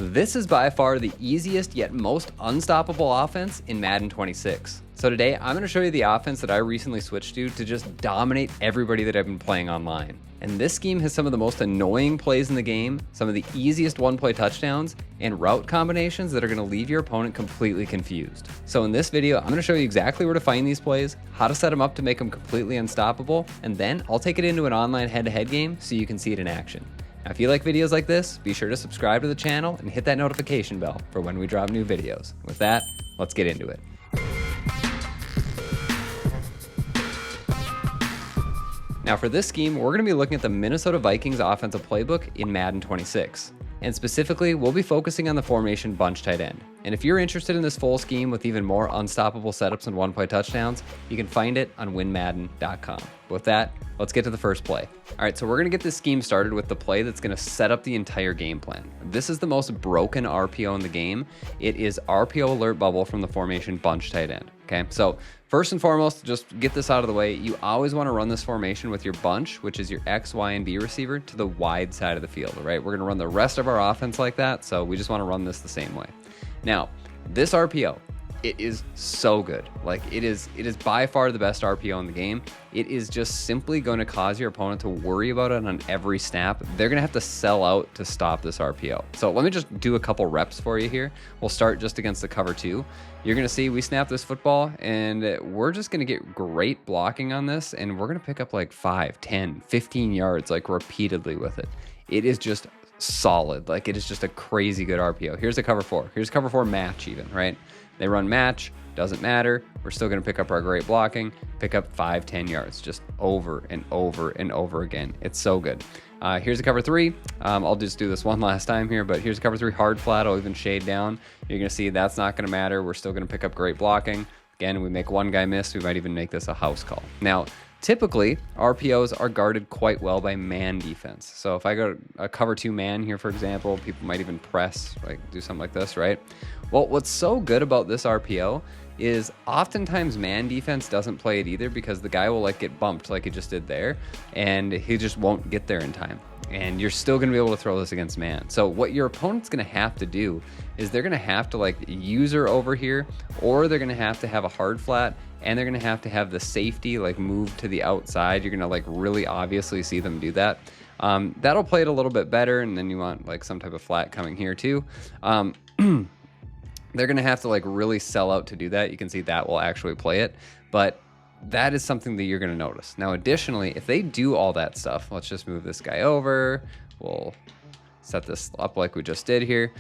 This is by far the easiest yet most unstoppable offense in Madden 26. So today I'm going to show you the offense that I recently switched to just dominate everybody that I've been playing online. And this scheme has some of the most annoying plays in the game, some of the easiest one-play touchdowns, and route combinations that are going to leave your opponent completely confused. So in this video, I'm going to show you exactly where to find these plays, how to set them up to make them completely unstoppable, and then I'll take it into an online head-to-head game so you can see it in action. Now, if you like videos like this, be sure to subscribe to the channel and hit that notification bell for when we drop new videos. With that, let's get into it. Now for this scheme, we're going to be looking at the Minnesota Vikings offensive playbook in Madden 26. And specifically, we'll be focusing on the formation bunch tight end. And if you're interested in this full scheme with even more unstoppable setups and one-play touchdowns, you can find it on WinMadden.com. With that, let's get to the first play. All right, so we're going to get this scheme started with the play that's going to set up the entire game plan. This is the most broken RPO in the game. It is RPO alert bubble from the formation bunch tight end. Okay, so first and foremost, just get this out of the way. You always want to run this formation with your bunch, which is your X, Y, and B receiver, to the wide side of the field, all right? We're going to run the rest of our offense like that, so we just want to run this the same way. Now, this RPO, it is so good. Like, it is by far the best RPO in the game. It is just simply going to cause your opponent to worry about it on every snap. They're going to have to sell out to stop this RPO. So let me just do a couple reps for you here. We'll start just against the cover two. You're going to see we snap this football, and we're just going to get great blocking on this, and we're going to pick up like 5, 10, 15 yards like repeatedly with it. It is just solid. Like, it is just a crazy good RPO. Here's a cover four. Here's cover four match even, right? They run match, doesn't matter. We're still going to pick up our great blocking, pick up 5, 10 yards, just over and over and over again. It's so good. Here's a cover three. I'll just do this one last time here, but here's a cover three hard flat. I'll even shade down. You're going to see that's not going to matter. We're still going to pick up great blocking. Again, we make one guy miss. We might even make this a house call. Now, typically, RPOs are guarded quite well by man defense. So if I go a cover two man here, for example, people might even press, like do something like this, right? Well, what's so good about this RPO is oftentimes man defense doesn't play it either, because the guy will like get bumped like he just did there, and he just won't get there in time. And you're still going to be able to throw this against man. So what your opponent's going to have to do is they're going to have to like user over here, or they're going to have a hard flat, and they're going to have the safety like move to the outside. You're going to like really obviously see them do that. That'll play it a little bit better, and then you want like some type of flat coming here too. They're going to have to like really sell out to do that. You can see that will actually play it, but that is something that you're going to notice. Now, additionally, if they do all that stuff, let's just move this guy over. We'll set this up like we just did here.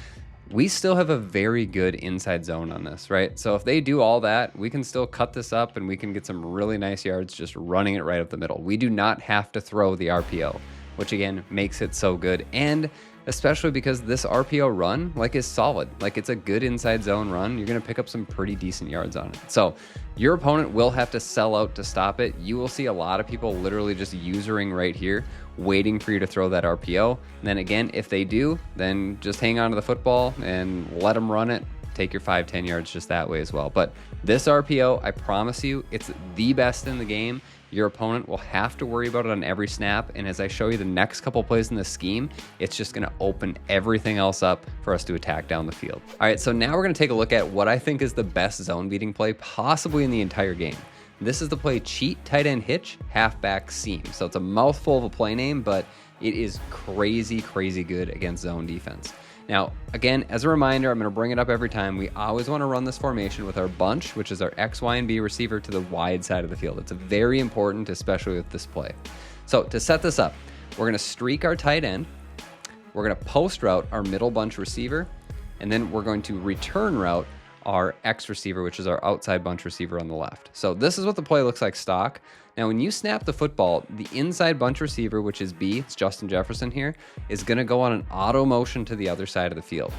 We still have a very good inside zone on this, right? So if they do all that, we can still cut this up and we can get some really nice yards just running it right up the middle. We do not have to throw the RPO, which again makes it so good. And especially because this RPO run like is solid. Like, it's a good inside zone run. You're going to pick up some pretty decent yards on it. So your opponent will have to sell out to stop it. You will see a lot of people literally just usering right here, waiting for you to throw that RPO. And then again, if they do, then just hang on to the football and let them run it. Take your 5, 10 yards just that way as well. But this RPO, I promise you, it's the best in the game. Your opponent will have to worry about it on every snap, and as I show you the next couple plays in the scheme, it's just going to open everything else up for us to attack down the field. All right, so now we're going to take a look at what I think is the best zone beating play possibly in the entire game. This is the play cheat tight end hitch halfback seam. So it's a mouthful of a play name, but it is crazy, crazy good against zone defense. Now, again, as a reminder, I'm going to bring it up every time. We always want to run this formation with our bunch, which is our X, Y, and B receiver, to the wide side of the field. It's very important, especially with this play. So to set this up, we're going to streak our tight end. We're going to post route our middle bunch receiver, and then we're going to return route our X receiver, which is our outside bunch receiver on the left. So this is what the play looks like stock. Now, when you snap the football, the inside bunch receiver, which is B, it's Justin Jefferson here, is going to go on an auto motion to the other side of the field.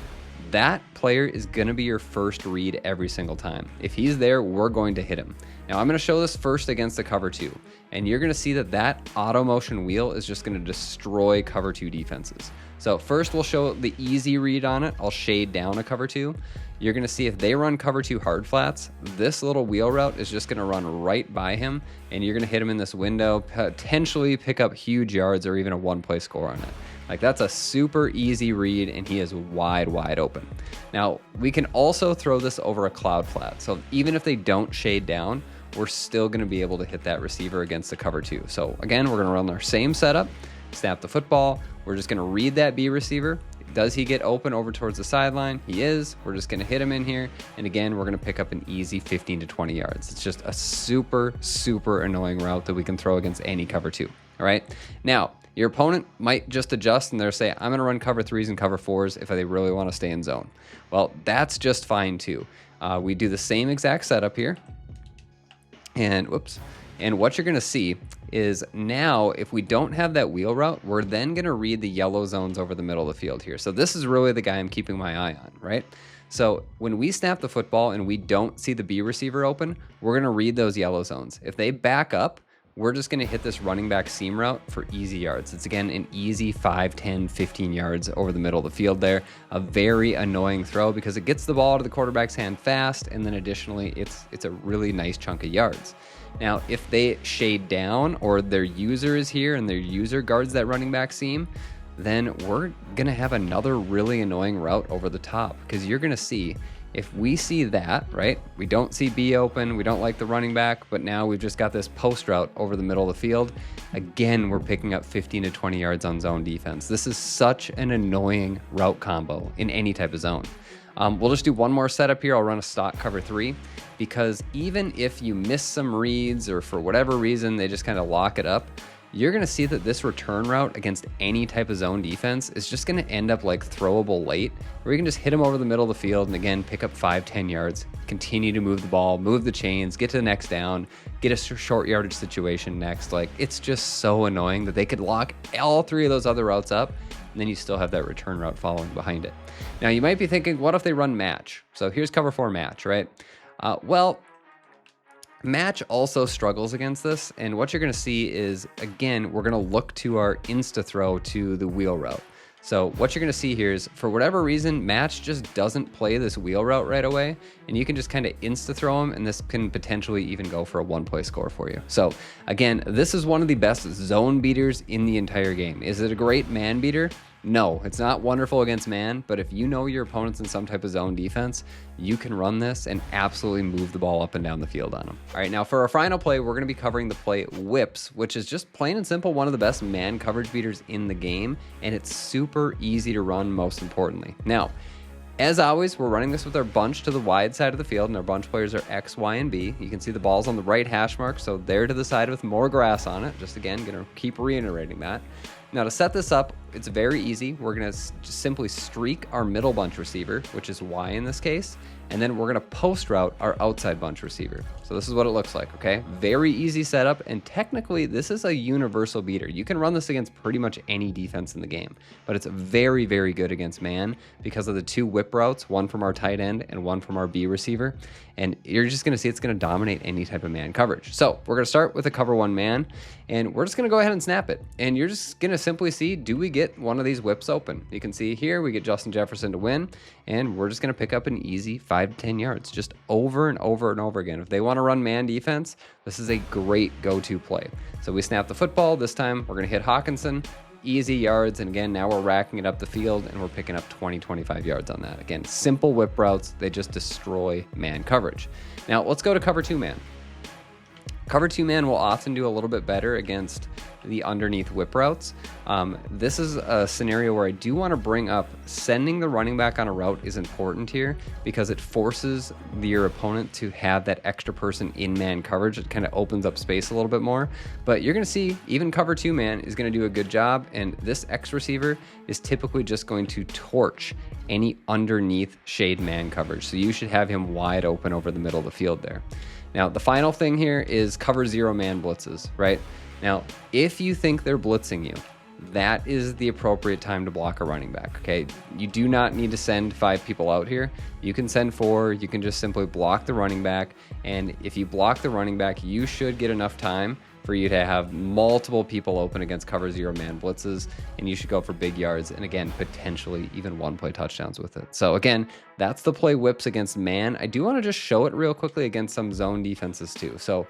That player is going to be your first read every single time. If he's there, we're going to hit him. Now, I'm going to show this first against the cover two, and you're going to see that auto motion wheel is just going to destroy cover two defenses. So first we'll show the easy read on it. I'll shade down a cover two. You're going to see if they run cover two hard flats, this little wheel route is just going to run right by him, and you're going to hit him in this window, potentially pick up huge yards or even a one-play score on it. Like, that's a super easy read, and he is wide open. Now, we can also throw this over a cloud flat. So even if they don't shade down, we're still going to be able to hit that receiver against the cover 2. So again, we're going to run our same setup, snap the football. We're just going to read that B receiver. Does he get open over towards the sideline? He is. We're just going to hit him in here. And again, we're going to pick up an easy 15 to 20 yards. It's just a super annoying route that we can throw against any cover 2. All right. Now, your opponent might just adjust and they'll say, I'm going to run cover 3s and cover 4s if they really want to stay in zone. Well, that's just fine too. We do the same exact setup here. And what you're going to see is now if we don't have that wheel route, we're then going to read the yellow zones over the middle of the field here. So this is really the guy I'm keeping my eye on, right? So when we snap the football and we don't see the B receiver open, we're going to read those yellow zones. If they back up, we're just going to hit this running back seam route for easy yards. It's, again, an easy 5, 10, 15 yards over the middle of the field there. A very annoying throw because it gets the ball to the quarterback's hand fast, and then additionally, it's a really nice chunk of yards. Now, if they shade down or their user is here and their user guards that running back seam, then we're going to have another really annoying route over the top because you're going to see if we see that, right, we don't see B open, we don't like the running back, but now we've just got this post route over the middle of the field. Again, we're picking up 15 to 20 yards on zone defense. This is such an annoying route combo in any type of zone. We'll just do one more setup here. I'll run a stock cover 3 because even if you miss some reads or for whatever reason they just kind of lock it up, you're going to see that this return route against any type of zone defense is just going to end up like throwable late, where you can just hit them over the middle of the field and again, pick up 5, 10 yards, continue to move the ball, move the chains, get to the next down, get a short yardage situation next. Like, it's just so annoying that they could lock all 3 of those other routes up, and then you still have that return route following behind it. Now, you might be thinking, what if they run match? So here's cover 4 match, right? Match also struggles against this, and what you're going to see is, again, we're going to look to our insta throw to the wheel route. So what you're going to see here is, for whatever reason, match just doesn't play this wheel route right away, and you can just kind of insta throw them, and this can potentially even go for a 1-play score for you. So again, this is one of the best zone beaters in the entire game. Is it a great man beater? No, it's not wonderful against man, but if you know your opponent's in some type of zone defense, you can run this and absolutely move the ball up and down the field on them. All right, now for our final play, we're going to be covering the play whips, which is just plain and simple one of the best man coverage beaters in the game, and it's super easy to run, most importantly. Now, as always, we're running this with our bunch to the wide side of the field, and our bunch players are X, Y, and B. You can see the ball's on the right hash mark, so they're to the side with more grass on it. Just again, going to keep reiterating that. Now, to set this up, it's very easy. We're going to just simply streak our middle bunch receiver, which is Y in this case, and then we're going to post route our outside bunch receiver. So this is what it looks like, okay? Very easy setup, and technically, this is a universal beater. You can run this against pretty much any defense in the game, but it's very good against man because of the 2 whip routes, one from our tight end and one from our B receiver, and you're just going to see it's going to dominate any type of man coverage. So we're going to start with a cover 1 man, and we're just going to go ahead and snap it, and you're just going to simply see, do we get one of these whips open? You can see here we get Justin Jefferson to win, and we're just going to pick up an easy 5 to 10 yards just over and over and over again. If they want to run man defense, this is a great go-to play. So we snap the football. This time we're going to hit Hawkinson, easy yards, and again, now we're racking it up the field and we're picking up 20-25 yards on that. Again, simple whip routes, they just destroy man coverage. Now let's go to cover 2 man. Cover 2 man will often do a little bit better against the underneath whip routes. This is a scenario where I do want to bring up sending the running back on a route is important here because it forces your opponent to have that extra person in man coverage. It kind of opens up space a little bit more, but you're going to see even cover 2 man is going to do a good job, and this X receiver is typically just going to torch any underneath shade man coverage. So you should have him wide open over the middle of the field there. Now, the final thing here is cover 0 man blitzes, right? Now, if you think they're blitzing you, that is the appropriate time to block a running back, okay? You do not need to send 5 people out here. You can send 4. You can just simply block the running back, and if you block the running back, you should get enough time for you to have multiple people open against cover 0 man blitzes, and you should go for big yards and again potentially even 1-play touchdowns with it. So again, that's the play whips against man. I do want to just show it real quickly against some zone defenses too. So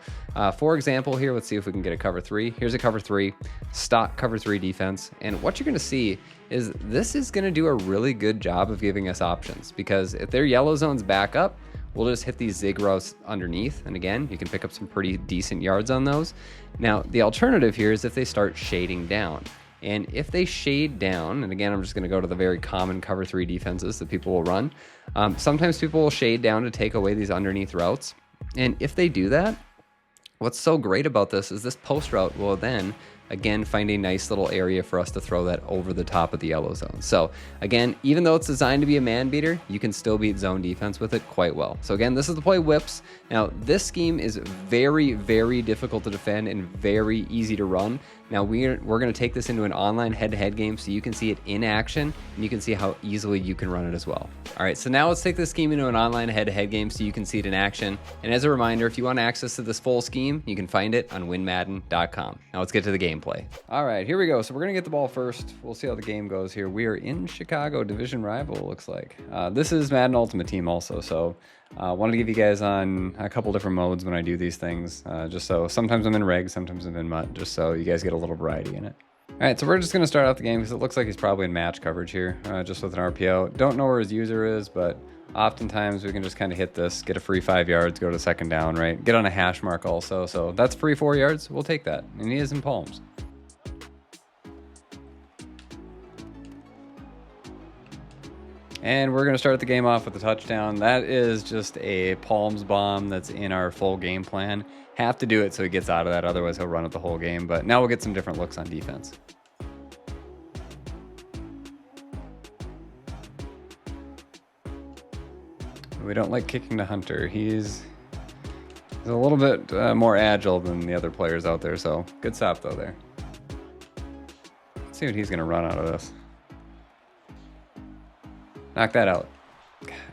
for example here, let's see if we can get a cover 3. Here's a cover 3, stock cover 3 defense, and what you're going to see is this is going to do a really good job of giving us options, because if their yellow zones back up, we'll just hit these zig routes underneath, and again, you can pick up some pretty decent yards on those. Now, the alternative here is if they start shading down. And if they shade down, and again, I'm just going to go to the very common cover 3 defenses that people will run. Sometimes people will shade down to take away these underneath routes. And if they do that, what's so great about this is this post route will then again find a nice little area for us to throw that over the top of the yellow zone. So again, even though it's designed to be a man beater, you can still beat zone defense with it quite well. So again, this is the play whips. Now this scheme is very, very difficult to defend and very easy to run. Now we're going to take this into an online head-to-head game so you can see it in action and you can see how easily you can run it as well. All right, so now let's take this scheme into an online head-to-head game so you can see it in action. And as a reminder, if you want access to this full scheme, you can find it on WinMadden.com. Now let's get to the gameplay. All right, here we go. So we're going to get the ball first. We'll see how the game goes here. We are in Chicago, division rival, it looks like. This is Madden Ultimate Team also, so wanted to give you guys on a couple different modes when I do these things, just so sometimes I'm in reg, sometimes I'm in MUT, just so you guys get a little variety in it. All right, so we're just going to start out the game because it looks like he's probably in match coverage here, just with an RPO. Don't know where his user is, but oftentimes we can just kind of hit this, get a free 5 yards, go to second down, right? Get on a hash mark also, so that's free 4 yards. We'll take that, and he is in palms. And we're going to start the game off with a touchdown. That is just a palms bomb that's in our full game plan. Have to do it so he gets out of that, otherwise he'll run it the whole game. But now we'll get some different looks on defense. We don't like kicking to Hunter. He's a little bit more agile than the other players out there, so good stop though there. Let's see what he's going to run out of this. Knock that out.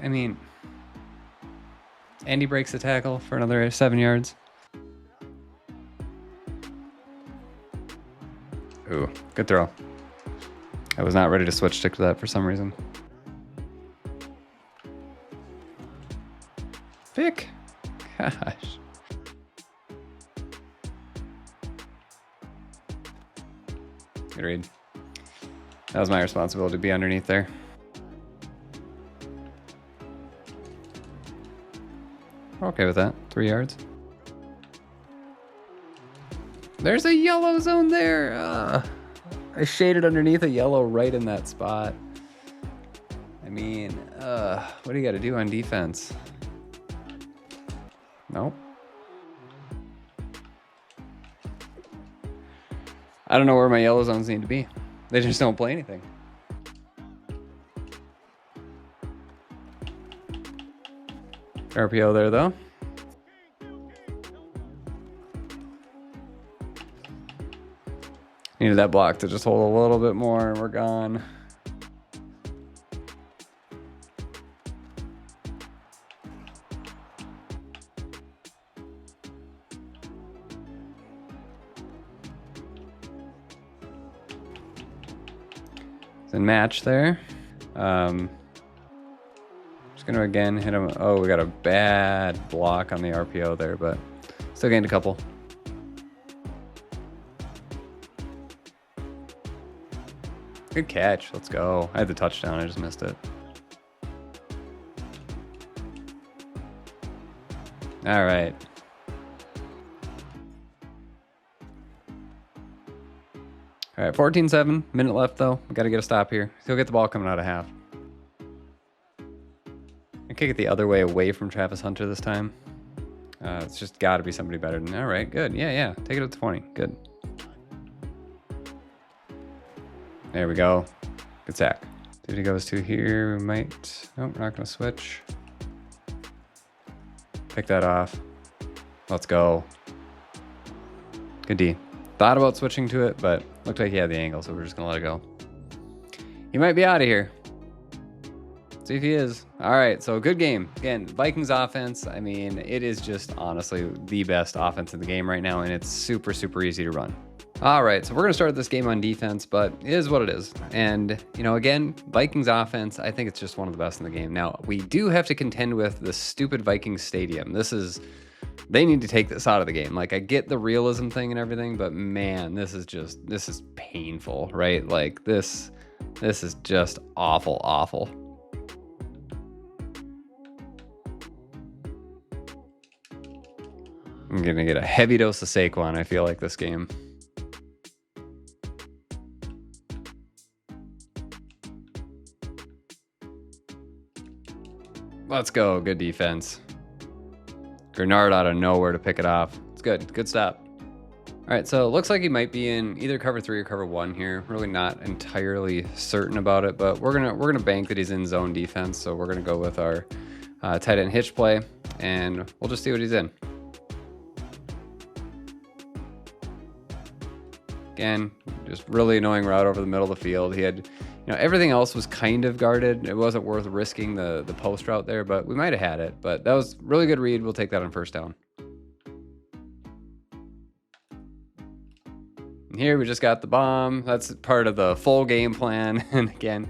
I mean, Andy breaks the tackle for another 7 yards. Ooh, good throw. I was not ready to switch stick to that for some reason. Pick. Gosh. Good read. That was my responsibility to be underneath there. Okay with that. 3 yards. There's a yellow zone there. I shaded underneath a yellow right in that spot. I mean, what do you got to do on defense? Nope. I don't know where my yellow zones need to be. They just don't play anything. RPO there, though. Needed that block to just hold a little bit more, and we're gone. It's in match there. Gonna again hit him. Oh, we got a bad block on the RPO there, but still gained a couple. Good catch. Let's go. I had the touchdown. I just missed it. All right. All right, 14-7. Minute left, though. We got to get a stop here. He'll get the ball coming out of half. Kick it the other way away from Travis Hunter this time. It's just got to be somebody better than. All right, good. Yeah. Take it at 20. Good. There we go. Good sack. Dude, he goes to here. We might. Nope, we're not going to switch. Pick that off. Let's go. Good D. Thought about switching to it, but looked like he had the angle, so we're just going to let it go. He might be out of here. See if he is. All right, so good game. Again, Vikings offense, I mean, it is just honestly the best offense in the game right now, and it's super, super easy to run. All right, so we're going to start this game on defense, but it is what it is. And, you know, again, Vikings offense, I think it's just one of the best in the game. Now, we do have to contend with the stupid Vikings stadium. They need to take this out of the game. Like, I get the realism thing and everything, but man, this is painful, right? Like, this is just awful, awful. I'm going to get a heavy dose of Saquon, I feel like, this game. Let's go. Good defense. Grenard out of nowhere to pick it off. It's good. Good stop. All right, so it looks like he might be in either cover 3 or cover 1 here. Really not entirely certain about it, but we're gonna bank that he's in zone defense. So we're gonna go with our tight end hitch play, and we'll just see what he's in. Again, just really annoying route over the middle of the field. He had, you know, everything else was kind of guarded. It wasn't worth risking the post route there, but we might have had it. But that was really good read. We'll take that on first down. And here we just got the bomb. That's part of the full game plan. And again,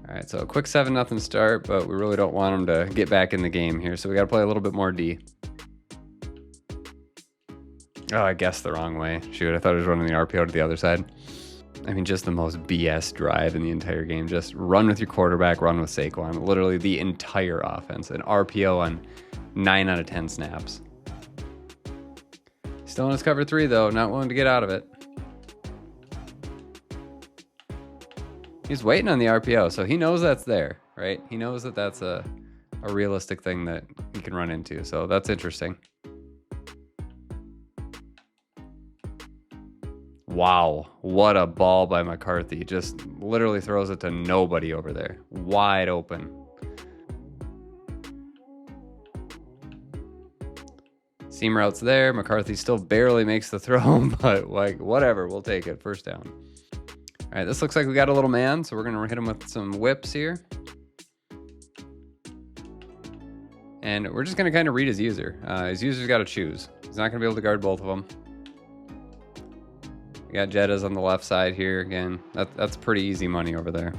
all right, so a quick 7-0 start, but we really don't want him to get back in the game here, so we got to play a little bit more D. Oh, I guessed the wrong way. Shoot, I thought I was running the RPO to the other side. I mean, just the most BS drive in the entire game. Just run with your quarterback, run with Saquon. Literally the entire offense. An RPO on 9 out of 10 snaps. Still in his cover 3, though. Not willing to get out of it. He's waiting on the RPO, so he knows that's there, right? He knows that that's a realistic thing that he can run into, so that's interesting. Wow, what a ball by McCarthy. Just literally throws it to nobody over there. Wide open. Seam route's there. McCarthy still barely makes the throw, but like, whatever, we'll take it. First down. All right, this looks like we got a little man, so we're going to hit him with some whips here. And we're just going to kind of read his user. His user's got to choose. He's not going to be able to guard both of them. We got Jettas on the left side here. Again, that's pretty easy money over there.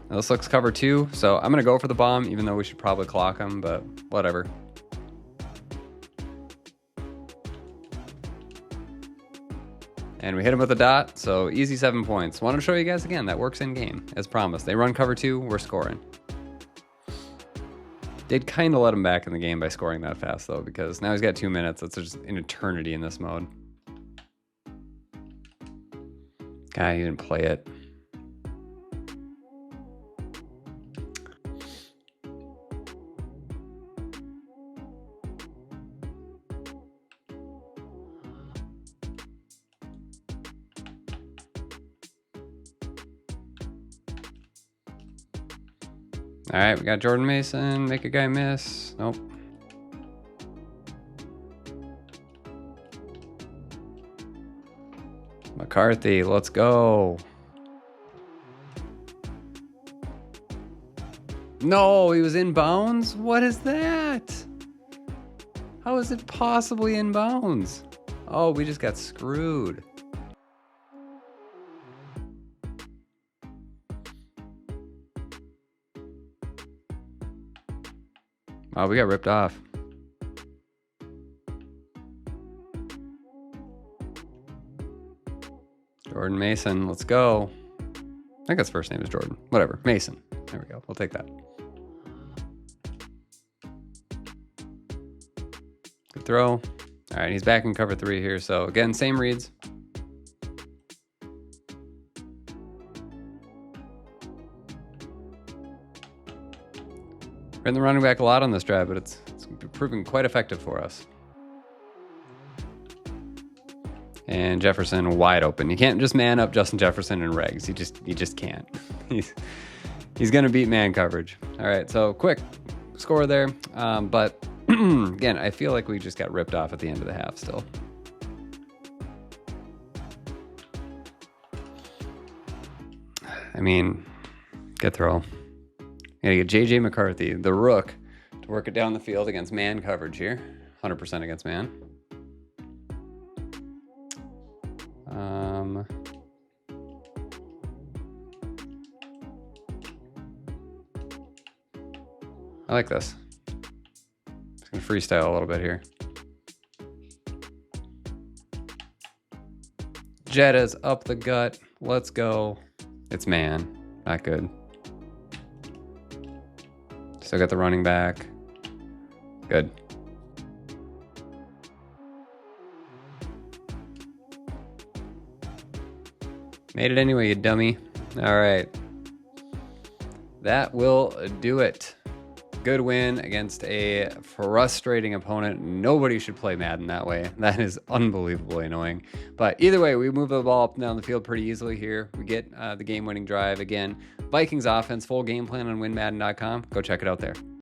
Now this looks cover 2, so I'm going to go for the bomb, even though we should probably clock him, but whatever. And we hit him with a dot, so easy 7 points. Want to show you guys again, that works in game, as promised. They run cover 2, we're scoring. Did kind of let him back in the game by scoring that fast, though, because now he's got 2 minutes. That's just an eternity in this mode. God, he didn't play it. All right, we got Jordan Mason, make a guy miss. Nope. McCarthy, let's go. No, he was in bounds? What is that? How is it possibly in bounds? Oh, we just got screwed. Oh, we got ripped off. Jordan Mason, let's go. I think his first name is Jordan. Whatever, Mason. There we go, we'll take that. Good throw. All right, he's back in cover 3 here. So again, same reads. We're in the running back a lot on this drive, but it's proving quite effective for us. And Jefferson wide open. You can't just man up Justin Jefferson and regs. You just can't. He's gonna beat man coverage. All right, so quick score there. But again, I feel like we just got ripped off at the end of the half still. I mean, good throw. Gotta get JJ McCarthy, the rook, to work it down the field against man coverage here. 100% against man. I like this. Just gonna freestyle a little bit here. Jetta's up the gut. Let's go. It's man. Not good. Still got the running back. Good. Made it anyway, you dummy. All right. That will do it. Good win against a frustrating opponent. Nobody should play Madden that way. That is unbelievably annoying. But either way, we move the ball up and down the field pretty easily here. We get the game-winning drive. Again, Vikings offense, full game plan on WinMadden.com. Go check it out there.